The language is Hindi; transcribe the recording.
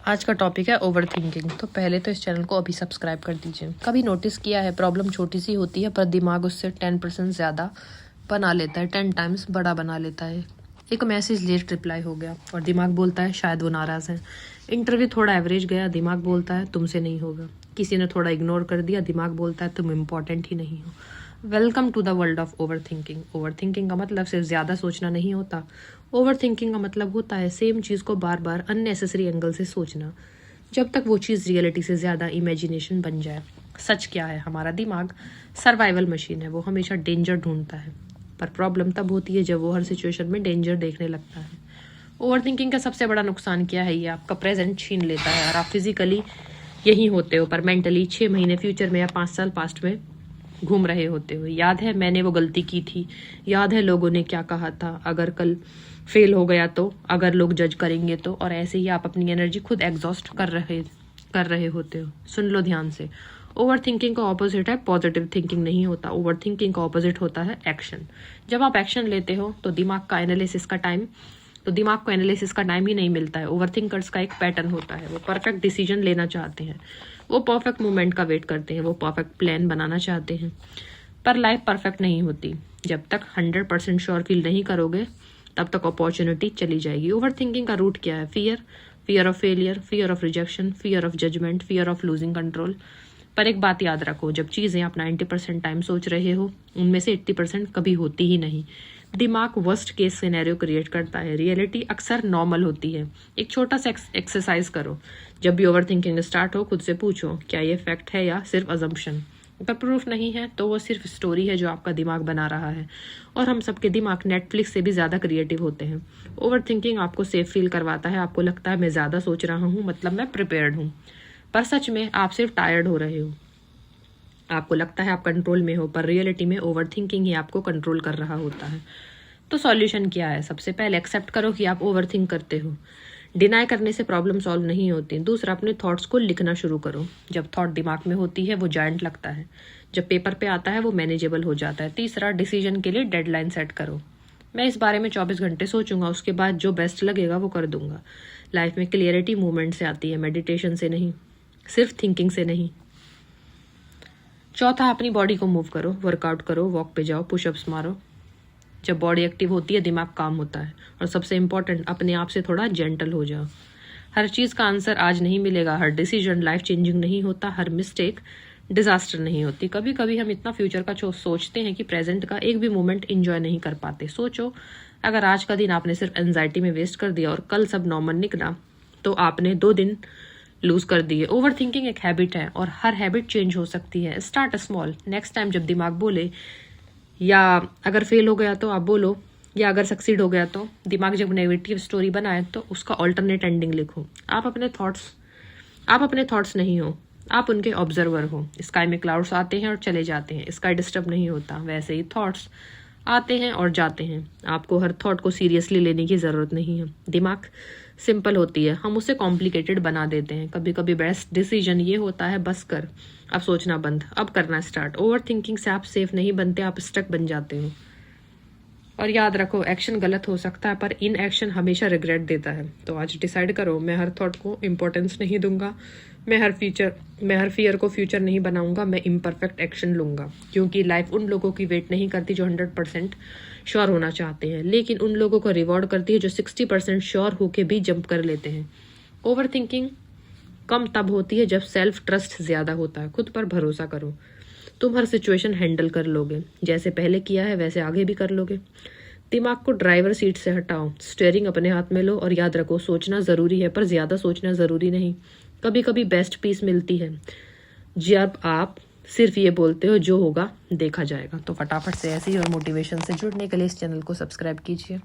आज का टॉपिक है ओवर थिंकिंग। तो पहले तो इस चैनल को अभी सब्सक्राइब कर दीजिए। कभी नोटिस किया है प्रॉब्लम छोटी सी होती है पर दिमाग उससे 10% ज़्यादा बना लेता है, 10 टाइम्स बड़ा बना लेता है। एक मैसेज लेट रिप्लाई हो गया और दिमाग बोलता है शायद वो नाराज़ है। इंटरव्यू थोड़ा एवरेज गया, दिमाग बोलता है तुमसे नहीं होगा। किसी ने थोड़ा इग्नोर कर दिया, दिमाग बोलता है तुम इम्पॉर्टेंट ही नहीं हो। Welcome to the world of overthinking. Overthinking का मतलब सिर्फ ज़्यादा सोचना नहीं होता। ओवर थिंकिंग का मतलब होता है सेम चीज़ को बार बार अननेसेसरी एंगल से सोचना जब तक वो चीज़ रियलिटी से ज़्यादा इमेजिनेशन बन जाए। सच क्या है, हमारा दिमाग सर्वाइवल मशीन है, वो हमेशा डेंजर ढूंढता है। पर प्रॉब्लम तब होती है जब वो हर सिचुएशन में डेंजर देखने लगता है। ओवर थिंकिंग का सबसे बड़ा नुकसान क्या है, ये आपका प्रेजेंट छीन लेता है और आप फिजिकली यहीं होते हो पर मेंटली 6 महीने फ्यूचर में या 5 साल पास्ट में घूम रहे होते हो। याद है मैंने वो गलती की थी, याद है लोगों ने क्या कहा था, अगर कल फेल हो गया तो, अगर लोग जज करेंगे तो, और ऐसे ही आप अपनी एनर्जी खुद एग्जॉस्ट कर रहे होते हो। सुन लो ध्यान से, ओवर थिंकिंग का ऑपोजिट है पॉजिटिव थिंकिंग नहीं होता। ओवर थिंकिंग का ऑपोजिट होता है एक्शन। जब आप एक्शन लेते हो तो दिमाग को एनालिसिस का टाइम ही नहीं मिलता है। ओवर थिंकर्स का एक पैटर्न होता है, वो परफेक्ट डिसीजन लेना चाहते हैं, वो परफेक्ट मोमेंट का वेट करते हैं, वो परफेक्ट प्लान बनाना चाहते हैं। पर लाइफ परफेक्ट नहीं होती। जब तक 100% श्योर फील नहीं करोगे तब तक अपॉर्चुनिटी चली जाएगी। ओवर थिंकिंग का रूट क्या है? Fear of failure, fear of rejection, fear of judgement, fear of losing control. पर एक बात याद रखो, जब चीज़ें आप 90% टाइम सोच रहे हो उनमें से 80% कभी होती ही नहीं। दिमाग वर्स्ट केस सिनेरियो क्रिएट करता है, रियलिटी अक्सर नॉर्मल होती है। एक छोटा सा एक्सरसाइज करो, जब भी ओवर थिंकिंग स्टार्ट हो खुद से पूछो क्या ये फैक्ट है या सिर्फ अजम्पशन। अगर प्रूफ नहीं है तो वो सिर्फ स्टोरी है जो आपका दिमाग बना रहा है। और हम सबके दिमाग नेटफ्लिक्स से भी ज़्यादा क्रिएटिव होते हैं। ओवर थिंकिंग आपको सेफ फील करवाता है, आपको लगता है मैं ज़्यादा सोच रहा हूँ मतलब मैं प्रिपेयर्ड हूँ, पर सच में आप सिर्फ टायर्ड हो रहे हो। आपको लगता है आप कंट्रोल में हो पर रियलिटी में ओवर थिंकिंग ही आपको कंट्रोल कर रहा होता है। तो सॉल्यूशन क्या है? सबसे पहले एक्सेप्ट करो कि आप ओवर थिंक करते हो। डिनाई करने से प्रॉब्लम सॉल्व नहीं होती। दूसरा, अपने थॉट्स को लिखना शुरू करो। जब थॉट दिमाग में होती है वो जायंट लगता है, जब पेपर पे आता है वो मैनेजेबल हो जाता है। तीसरा, डिसीजन के लिए डेडलाइन सेट करो। मैं इस बारे में 24 घंटे सोचूंगा, उसके बाद जो बेस्ट लगेगा वो कर दूंगा। लाइफ में क्लियरिटी मूवमेंट से आती है, मेडिटेशन से नहीं, सिर्फ थिंकिंग से नहीं। चौथा, अपनी बॉडी को मूव करो, वर्कआउट करो, वॉक पे जाओ, पुशअप्स मारो। जब बॉडी एक्टिव होती है दिमाग काम होता है। और सबसे इम्पोर्टेंट, अपने आप से थोड़ा जेंटल हो जाओ। हर चीज़ का आंसर आज नहीं मिलेगा, हर डिसीजन लाइफ चेंजिंग नहीं होता, हर मिस्टेक डिजास्टर नहीं होती। कभी कभी हम इतना फ्यूचर का सोचते हैं कि प्रेजेंट का एक भी मोमेंट एंजॉय नहीं कर पाते। सोचो, अगर आज का दिन आपने सिर्फ एंजाइटी में वेस्ट कर दिया और कल सब नॉर्मल निकला तो आपने 2 दिन लूज कर दिए। ओवर थिंकिंग एक हैबिट है और हर हैबिट चेंज हो सकती है। Start small. नेक्स्ट टाइम जब दिमाग बोले या अगर फेल हो गया तो आप बोलो, या अगर सक्सीड हो गया तो, दिमाग जब नेगेटिव स्टोरी बनाए तो उसका ऑल्टरनेट एंडिंग लिखो। आप अपने थॉट्स नहीं हो, आप उनके ऑब्जर्वर हो। स्काई में क्लाउड्स आते हैं और चले जाते हैं, स्काई डिस्टर्ब नहीं होता। वैसे ही थॉट्स आते हैं और जाते हैं, आपको हर थॉट को सीरियसली लेने की ज़रूरत नहीं है। दिमाग सिंपल होती है, हम उसे कॉम्प्लिकेटेड बना देते हैं। कभी कभी बेस्ट डिसीजन ये होता है बस कर, अब सोचना बंद, अब करना स्टार्ट। ओवर थिंकिंग से आप सेफ नहीं बनते, आप स्टक बन जाते हो। और याद रखो, एक्शन गलत हो सकता है पर इन एक्शन हमेशा रिग्रेट देता है। तो आज डिसाइड करो, मैं हर थॉट को इम्पोर्टेंस नहीं दूंगा, मैं हर फियर को फ्यूचर नहीं बनाऊंगा, मैं इम्परफेक्ट एक्शन लूंगा। क्योंकि लाइफ उन लोगों की वेट नहीं करती जो 100% श्योर होना चाहते हैं, लेकिन उन लोगों को रिवॉर्ड करती है जो 60% श्योर होके भी जंप कर लेते हैं। ओवर थिंकिंग कम तब होती है जब सेल्फ ट्रस्ट ज्यादा होता है। खुद पर भरोसा करो, तुम हर सिचुएशन हैंडल कर लोगे, जैसे पहले किया है वैसे आगे भी कर लोगे। दिमाग को ड्राइवर सीट से हटाओ, स्टीयरिंग अपने हाथ में लो और याद रखो, सोचना जरूरी है पर ज्यादा सोचना जरूरी नहीं। कभी कभी बेस्ट पीस मिलती है जब आप सिर्फ ये बोलते हो जो होगा देखा जाएगा। तो फटाफट से ऐसे ही और मोटिवेशन से जुड़ने के लिए इस चैनल को सब्सक्राइब कीजिए।